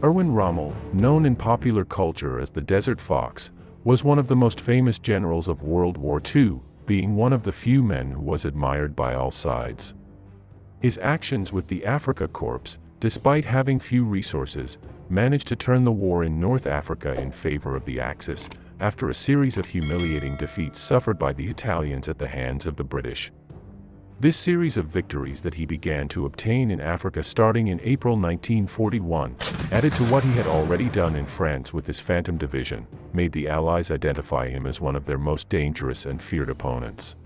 Erwin Rommel, known in popular culture as the Desert Fox, was one of the most famous generals of World War II, being one of the few men who was admired by all sides. His actions with the Afrika Korps, despite having few resources, managed to turn the war in North Africa in favor of the Axis, after a series of humiliating defeats suffered by the Italians at the hands of the British. This series of victories that he began to obtain in Africa starting in April 1941, added to what he had already done in France with his Phantom Division, made the Allies identify him as one of their most dangerous and feared opponents.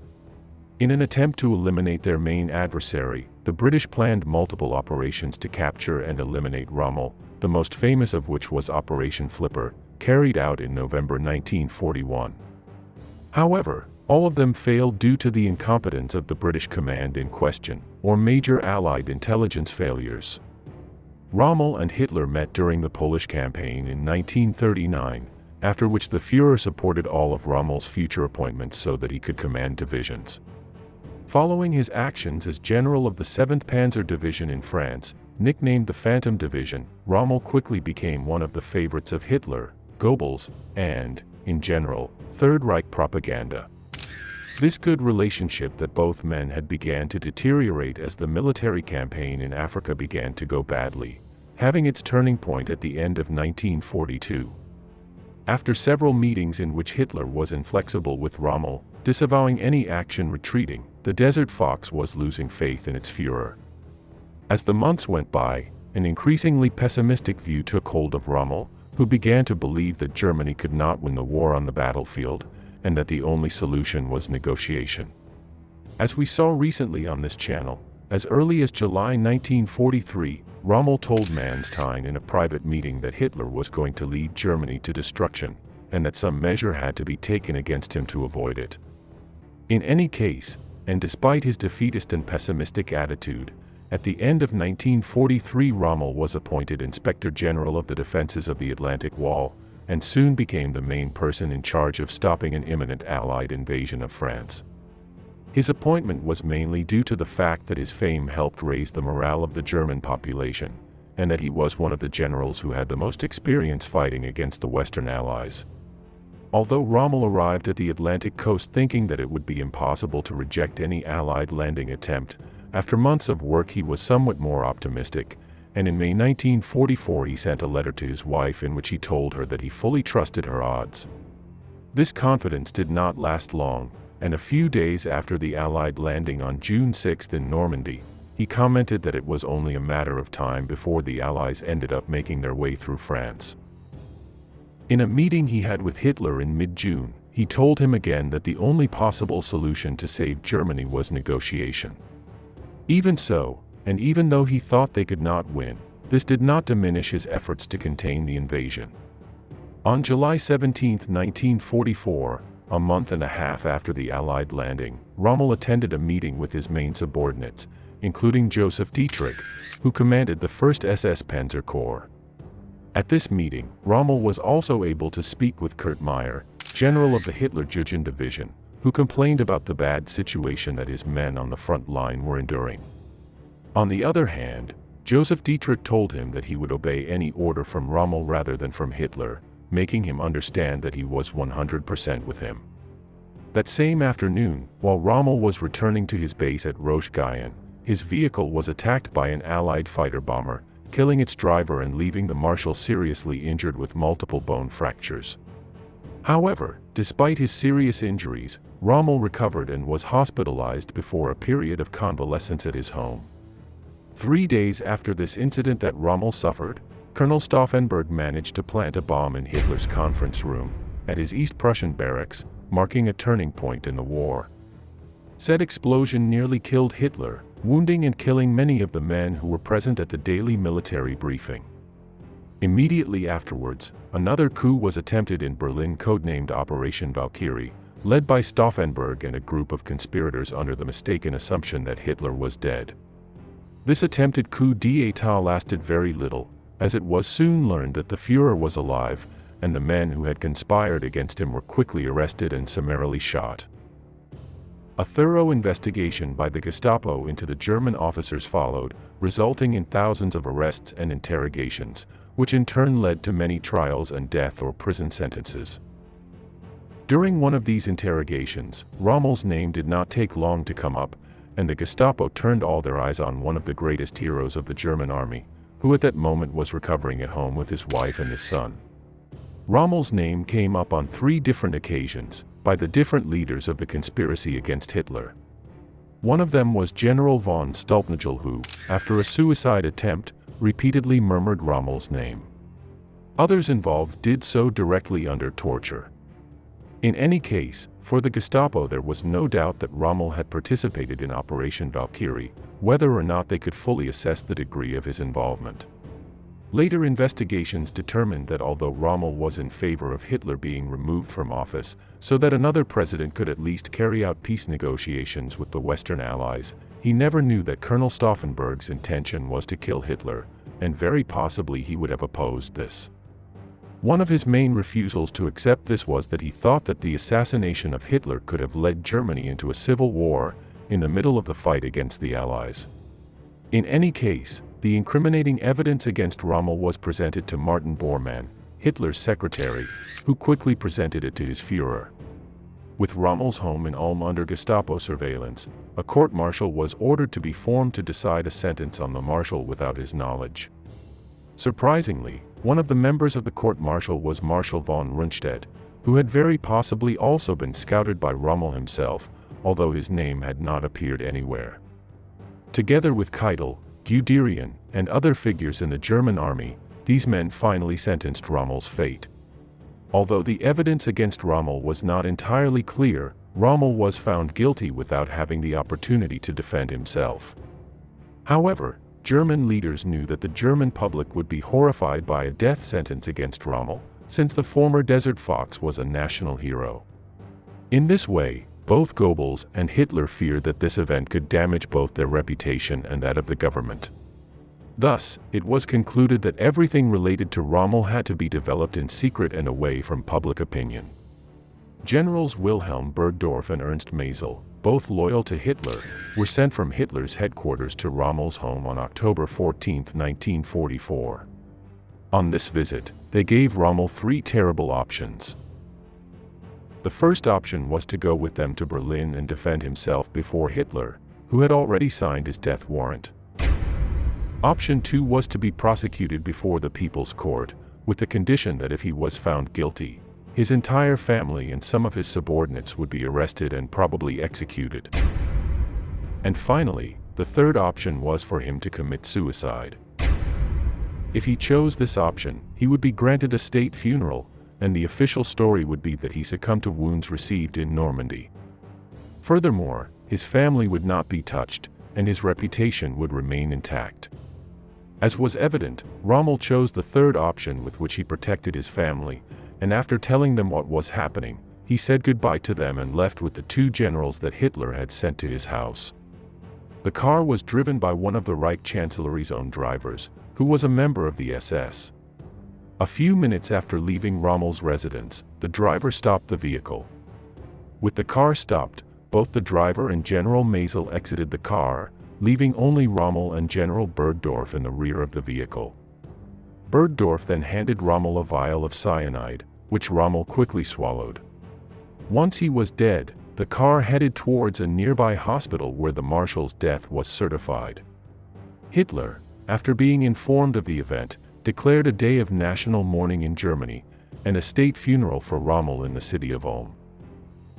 In an attempt to eliminate their main adversary, the British planned multiple operations to capture and eliminate Rommel, the most famous of which was Operation Flipper, carried out in November 1941. However, all of them failed due to the incompetence of the British command in question, or major Allied intelligence failures. Rommel and Hitler met during the Polish campaign in 1939, after which the Führer supported all of Rommel's future appointments so that he could command divisions. Following his actions as general of the 7th Panzer Division in France, nicknamed the Phantom Division, Rommel quickly became one of the favorites of Hitler, Goebbels, and, in general, Third Reich propaganda. This good relationship that both men had began to deteriorate as the military campaign in Africa began to go badly, having its turning point at the end of 1942. After several meetings in which Hitler was inflexible with Rommel, disavowing any action retreating, the Desert Fox was losing faith in its Führer. As the months went by, an increasingly pessimistic view took hold of Rommel, who began to believe that Germany could not win the war on the battlefield, and that the only solution was negotiation. As we saw recently on this channel, as early as July 1943, Rommel told Manstein in a private meeting that Hitler was going to lead Germany to destruction, and that some measure had to be taken against him to avoid it. In any case, and despite his defeatist and pessimistic attitude, at the end of 1943 Rommel was appointed Inspector General of the Defenses of the Atlantic Wall, and soon became the main person in charge of stopping an imminent Allied invasion of France. His appointment was mainly due to the fact that his fame helped raise the morale of the German population, and that he was one of the generals who had the most experience fighting against the Western Allies. Although Rommel arrived at the Atlantic coast thinking that it would be impossible to reject any Allied landing attempt, after months of work he was somewhat more optimistic, and in May 1944 he sent a letter to his wife in which he told her that he fully trusted her odds. This confidence did not last long, and a few days after the Allied landing on June 6 in Normandy, he commented that it was only a matter of time before the Allies ended up making their way through France. In a meeting he had with Hitler in mid-June, he told him again that the only possible solution to save Germany was negotiation. Even so, and even though he thought they could not win, this did not diminish his efforts to contain the invasion. On July 17, 1944, a month and a half after the Allied landing, Rommel attended a meeting with his main subordinates, including Joseph Dietrich, who commanded the 1st SS Panzer Corps. At this meeting, Rommel was also able to speak with Kurt Meyer, general of the Hitlerjugend Division, who complained about the bad situation that his men on the front line were enduring. On the other hand, Joseph Dietrich told him that he would obey any order from Rommel rather than from Hitler, making him understand that he was 100% with him. That same afternoon, while Rommel was returning to his base at Roche-Guyon, his vehicle was attacked by an Allied fighter bomber, killing its driver and leaving the marshal seriously injured with multiple bone fractures. However, despite his serious injuries, Rommel recovered and was hospitalized before a period of convalescence at his home. 3 days after this incident that Rommel suffered, Colonel Stauffenberg managed to plant a bomb in Hitler's conference room, at his East Prussian barracks, marking a turning point in the war. Said explosion nearly killed Hitler, wounding and killing many of the men who were present at the daily military briefing. Immediately afterwards, another coup was attempted in Berlin codenamed Operation Valkyrie, led by Stauffenberg and a group of conspirators under the mistaken assumption that Hitler was dead. This attempted coup d'état lasted very little, as it was soon learned that the Führer was alive, and the men who had conspired against him were quickly arrested and summarily shot. A thorough investigation by the Gestapo into the German officers followed, resulting in thousands of arrests and interrogations, which in turn led to many trials and death or prison sentences. During one of these interrogations, Rommel's name did not take long to come up, and the Gestapo turned all their eyes on one of the greatest heroes of the German army, who at that moment was recovering at home with his wife and his son. Rommel's name came up on 3 different occasions, by the different leaders of the conspiracy against Hitler. One of them was General von Stulpnagel who, after a suicide attempt, repeatedly murmured Rommel's name. Others involved did so directly under torture. In any case, for the Gestapo there was no doubt that Rommel had participated in Operation Valkyrie, whether or not they could fully assess the degree of his involvement. Later investigations determined that although Rommel was in favor of Hitler being removed from office, so that another president could at least carry out peace negotiations with the Western Allies, he never knew that Colonel Stauffenberg's intention was to kill Hitler, and very possibly he would have opposed this. One of his main refusals to accept this was that he thought that the assassination of Hitler could have led Germany into a civil war, in the middle of the fight against the Allies. In any case, the incriminating evidence against Rommel was presented to Martin Bormann, Hitler's secretary, who quickly presented it to his Führer. With Rommel's home in Ulm under Gestapo surveillance, a court-martial was ordered to be formed to decide a sentence on the marshal without his knowledge. Surprisingly, one of the members of the court-martial was Marshal von Rundstedt, who had very possibly also been scouted by Rommel himself, although his name had not appeared anywhere. Together with Keitel, Guderian, and other figures in the German army, these men finally sentenced Rommel's fate. Although the evidence against Rommel was not entirely clear, Rommel was found guilty without having the opportunity to defend himself. However, German leaders knew that the German public would be horrified by a death sentence against Rommel, since the former Desert Fox was a national hero. In this way, both Goebbels and Hitler feared that this event could damage both their reputation and that of the government. Thus, it was concluded that everything related to Rommel had to be developed in secret and away from public opinion. Generals Wilhelm Burgdorf and Ernst Maysel, both loyal to Hitler, were sent from Hitler's headquarters to Rommel's home on October 14, 1944. On this visit, they gave Rommel 3 terrible options. The first option was to go with them to Berlin and defend himself before Hitler, who had already signed his death warrant. Option 2 was to be prosecuted before the People's Court, with the condition that if he was found guilty, his entire family and some of his subordinates would be arrested and probably executed. And finally, the third option was for him to commit suicide. If he chose this option, he would be granted a state funeral, and the official story would be that he succumbed to wounds received in Normandy. Furthermore, his family would not be touched, and his reputation would remain intact. As was evident, Rommel chose the third option with which he protected his family, and after telling them what was happening, he said goodbye to them and left with the 2 generals that Hitler had sent to his house. The car was driven by one of the Reich Chancellery's own drivers, who was a member of the SS. A few minutes after leaving Rommel's residence, the driver stopped the vehicle. With the car stopped, both the driver and General Maysel exited the car, leaving only Rommel and General Burgdorf in the rear of the vehicle. Burgdorf then handed Rommel a vial of cyanide, which Rommel quickly swallowed. Once he was dead, the car headed towards a nearby hospital where the marshal's death was certified. Hitler, after being informed of the event, declared a day of national mourning in Germany, and a state funeral for Rommel in the city of Ulm.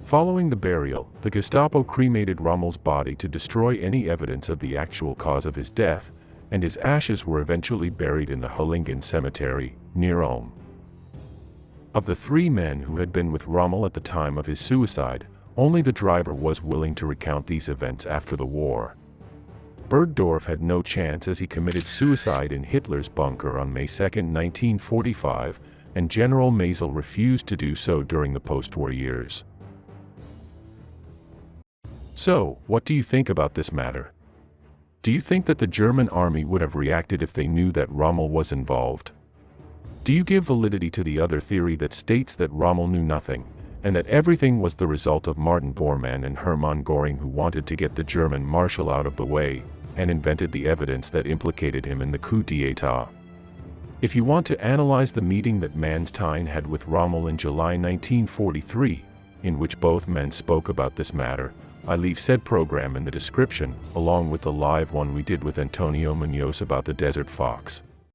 Following the burial, the Gestapo cremated Rommel's body to destroy any evidence of the actual cause of his death, and his ashes were eventually buried in the Hullingen Cemetery, near Ulm. Of the 3 men who had been with Rommel at the time of his suicide, only the driver was willing to recount these events after the war. Burgdorf had no chance as he committed suicide in Hitler's bunker on May 2, 1945, and General Maysel refused to do so during the post-war years. So, what do you think about this matter? Do you think that the German army would have reacted if they knew that Rommel was involved? Do you give validity to the other theory that states that Rommel knew nothing, and that everything was the result of Martin Bormann and Hermann Göring who wanted to get the German marshal out of the way, and invented the evidence that implicated him in the coup d'état. If you want to analyze the meeting that Manstein had with Rommel in July 1943, in which both men spoke about this matter, I leave said program in the description, along with the live one we did with Antonio Munoz about the Desert Fox.